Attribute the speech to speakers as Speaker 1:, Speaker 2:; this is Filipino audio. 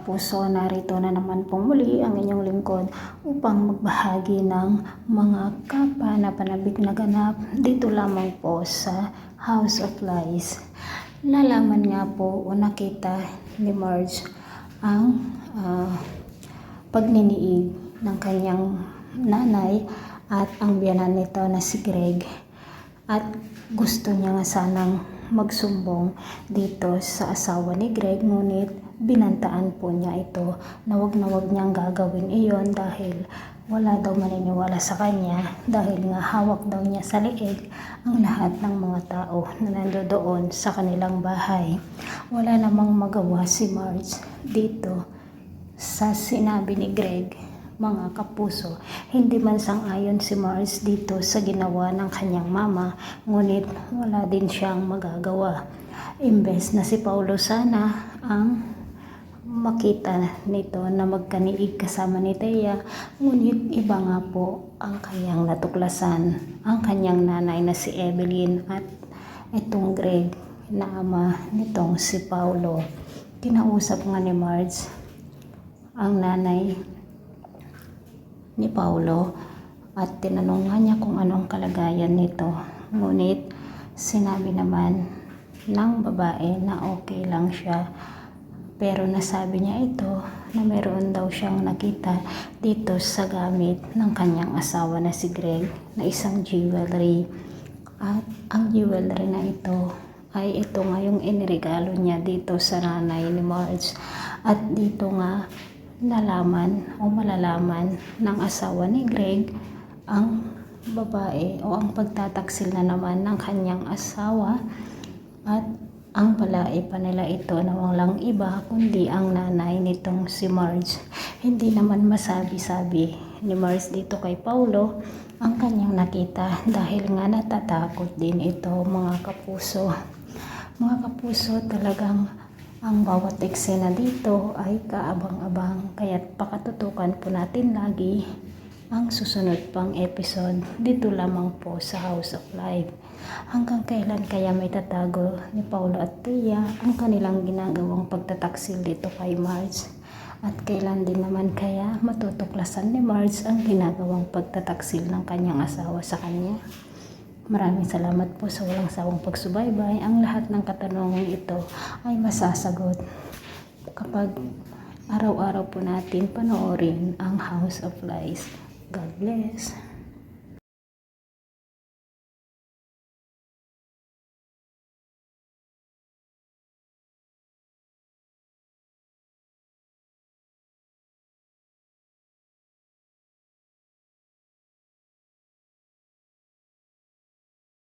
Speaker 1: kapuso, narito na naman pong muli ang inyong lingkod upang magbahagi ng mga kapanapanabik na ganap dito lamang po sa House of Lies. Nalaman nga po o nakita ni Marge ang pagniniig ng kanyang nanay at ang biyanan nito na si Greg, at gusto niya nga sanang magsumbong dito sa asawa ni Greg, ngunit binantaan po niya ito na wag niyang gagawin iyon dahil wala daw maniniwala sa kanya, dahil nga hawak daw niya sa leeg ang lahat ng mga tao na nandoon sa kanilang bahay. Wala namang magawa si Marge dito sa sinabi ni Greg, mga kapuso. Hindi man sang-ayon si Marge dito sa ginawa ng kanyang mama, ngunit wala din siyang magagawa. Imbes na si Paulo sana ang makita nito na magkaniig kasama ni Thea, ngunit iba nga po ang kanyang natuklasan, ang kanyang nanay na si Evelyn at itong Greg na ama nitong si Paulo. Kinausap nga ni Marge ang nanay ni Paulo at tinanong nga niya kung anong kalagayan nito, ngunit sinabi naman ng babae na okay lang siya, pero nasabi niya ito na meron daw siyang nakita dito sa gamit ng kanyang asawa na si Greg na isang jewelry, at ang jewelry na ito ay ito nga yung iniregalo niya dito sa nanay ni Marge. At dito nga nalaman o malalaman ng asawa ni Greg ang babae o ang pagtataksil na naman ng kanyang asawa, at ang balai pa nila ito na walang iba kundi ang nanay nitong si Marge. Hindi naman masabi-sabi ni Marge dito kay Paulo ang kanyang nakita dahil nga natatakot din ito, mga kapuso. Mga kapuso, talagang ang bawat eksena dito ay kaabang-abang, kaya't pakatutukan po natin lagi ang susunod pang episode dito lamang po sa House of Life. Hanggang kailan kaya may tatago ni Paulo at Thea ang kanilang ginagawang pagtataksil dito kay Marge? At kailan din naman kaya matutuklasan ni Marge ang ginagawang pagtataksil ng kanyang asawa sa kanya? Maraming salamat po sa walang sawang pagsubaybay. Ang lahat ng katanungan ito ay masasagot kapag araw-araw po natin panoorin ang House of Lies. God bless.